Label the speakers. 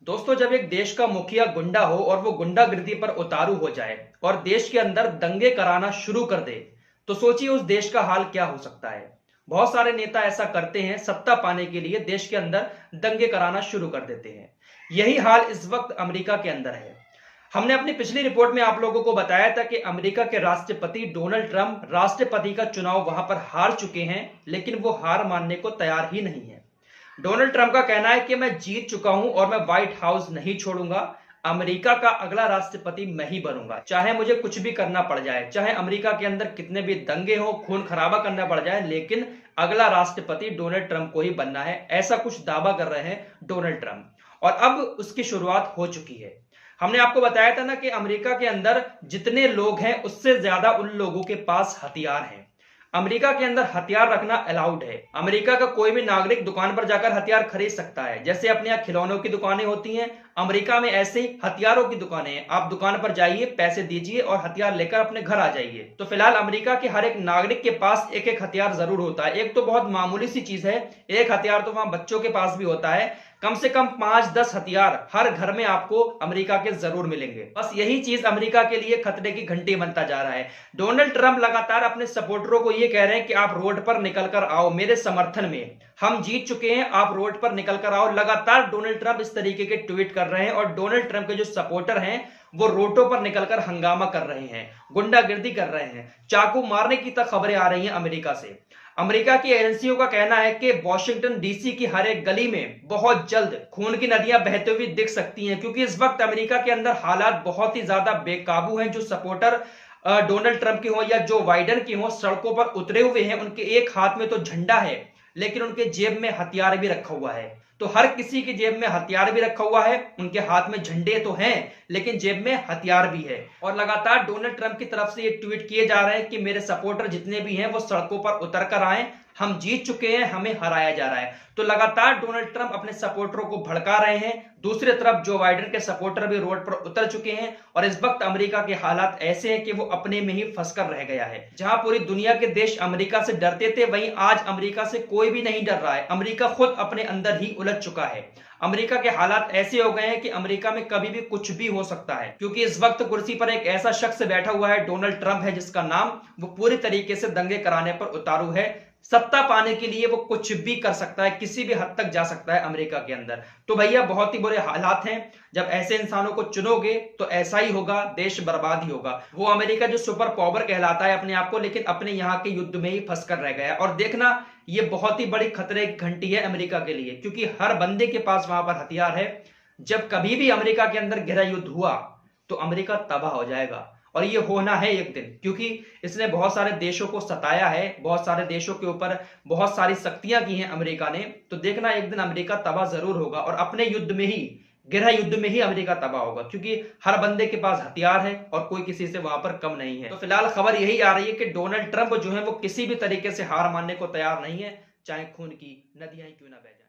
Speaker 1: दोस्तों, जब एक देश का मुखिया गुंडा हो और वो गुंडागिर्दी पर उतारू हो जाए और देश के अंदर दंगे कराना शुरू कर दे, तो सोचिए उस देश का हाल क्या हो सकता है। बहुत सारे नेता ऐसा करते हैं, सत्ता पाने के लिए देश के अंदर दंगे कराना शुरू कर देते हैं। यही हाल इस वक्त अमेरिका के अंदर है। हमने अपनी पिछली रिपोर्ट में आप लोगों को बताया था कि अमेरिका के राष्ट्रपति डोनाल्ड ट्रंप राष्ट्रपति का चुनाव वहां पर हार चुके हैं, लेकिन वो हार मानने को तैयार ही नहीं है। डोनाल्ड ट्रंप का कहना है कि मैं जीत चुका हूं और मैं व्हाइट हाउस नहीं छोड़ूंगा। अमेरिका का अगला राष्ट्रपति मैं ही बनूंगा, चाहे मुझे कुछ भी करना पड़ जाए, चाहे अमेरिका के अंदर कितने भी दंगे हो, खून खराबा करना पड़ जाए, लेकिन अगला राष्ट्रपति डोनाल्ड ट्रंप को ही बनना है। ऐसा कुछ दावा कर रहे हैं डोनाल्ड ट्रंप, और अब उसकी शुरुआत हो चुकी है। हमने आपको बताया था ना कि अमेरिका के अंदर जितने लोग हैं उससे ज्यादा उन लोगों के पास हथियार हैं। अमेरिका के अंदर हथियार रखना अलाउड है। अमेरिका का कोई भी नागरिक दुकान पर जाकर हथियार खरीद सकता है। जैसे अपने यहाँ खिलौनों की दुकानें होती हैं, अमेरिका में ऐसे ही हथियारों की दुकानें हैं। आप दुकान पर जाइए, पैसे दीजिए और हथियार लेकर अपने घर आ जाइए। तो फिलहाल अमेरिका के हर एक नागरिक के पास एक एक हथियार जरूर होता है। एक तो बहुत मामूली सी चीज है, एक हथियार तो वहां बच्चों के पास भी होता है। कम से कम 5-10 हथियार हर घर में आपको अमेरिका के जरूर मिलेंगे। बस यही चीज अमेरिका के लिए खतरे की घंटी बनता जा रहा है। डोनाल्ड ट्रंप लगातार अपने सपोर्टरों को ये कह रहे हैं कि आप रोड पर निकल कर आओ मेरे समर्थन में, हम जीत चुके हैं, आप रोड पर निकल कर आओ। लगातार डोनाल्ड ट्रंप इस तरीके के ट्वीट कर रहे हैं और डोनाल्ड ट्रंप के जो सपोर्टर हैं वो रोडों पर निकलकर हंगामा कर रहे हैं, गुंडागिर्दी कर रहे हैं, चाकू मारने की तक खबरें आ रही हैं अमेरिका से। अमेरिका की एजेंसियों का कहना है कि वॉशिंगटन डीसी की हर एक गली में बहुत जल्द खून की नदियां बहते हुए दिख सकती हैं, क्योंकि इस वक्त अमेरिका के अंदर हालात बहुत ही ज्यादा बेकाबू हैं। जो सपोर्टर डोनाल्ड ट्रंप के हो या जो बाइडेन के हो, सड़कों पर उतरे हुए हैं। उनके एक हाथ में तो झंडा है, लेकिन उनके जेब में हथियार भी रखा हुआ है। तो हर किसी की जेब में हथियार भी रखा हुआ है, उनके हाथ में झंडे तो हैं लेकिन जेब में हथियार भी है। और लगातार डोनाल्ड ट्रंप की तरफ से ये ट्वीट किए जा रहे हैं कि मेरे सपोर्टर जितने भी हैं वो सड़कों पर उतर कर आए, हम जीत चुके हैं, हमें हराया जा रहा है। तो लगातार डोनाल्ड ट्रंप अपने सपोर्टरों को भड़का रहे हैं। दूसरी तरफ जो बाइडेन के सपोर्टर भी रोड पर उतर चुके हैं और इस वक्त अमेरिका के हालात ऐसे हैं कि वो अपने में ही फंसकर रह गया है। जहां पूरी दुनिया के देश अमेरिका से डरते थे, वहीं आज अमेरिका से कोई भी नहीं डर रहा है। अमेरिका खुद अपने अंदर ही उलझ चुका है। अमेरिका के हालात ऐसे हो गए हैं कि अमेरिका में कभी भी कुछ भी हो सकता है, क्योंकि इस वक्त कुर्सी पर एक ऐसा शख्स बैठा हुआ है, डोनाल्ड ट्रंप है, जिसका नाम वो पूरी तरीके से दंगे कराने पर उतारू है। सत्ता पाने के लिए वो कुछ भी कर सकता है, किसी भी हद तक जा सकता है अमेरिका के अंदर। तो भैया बहुत ही बुरे हालात हैं। जब ऐसे इंसानों को चुनोगे तो ऐसा ही होगा, देश बर्बाद ही होगा। वो अमेरिका जो सुपर पावर कहलाता है अपने आप को, लेकिन अपने यहाँ के युद्ध में ही फंस कर रह गया। और देखना, ये बहुत ही बड़ी खतरे की घंटी है अमेरिका के लिए, क्योंकि हर बंदे के पास वहां पर हथियार है। जब कभी भी अमेरिका के अंदर गहरा युद्ध हुआ तो अमेरिका तबाह हो जाएगा, और ये होना है एक दिन, क्योंकि इसने बहुत सारे देशों को सताया है, बहुत सारे देशों के ऊपर बहुत सारी सख्तियां की हैं अमेरिका ने। तो देखना, एक दिन अमेरिका तबाह जरूर होगा, और अपने युद्ध में ही, गहरा युद्ध में ही अमेरिका तबाह होगा, क्योंकि हर बंदे के पास हथियार है और कोई किसी से वहां पर कम नहीं है। तो फिलहाल खबर यही आ रही है कि डोनाल्ड ट्रंप जो है वो किसी भी तरीके से हार मानने को तैयार नहीं है, चाहे खून की नदियां ही क्यों ना बह जाए।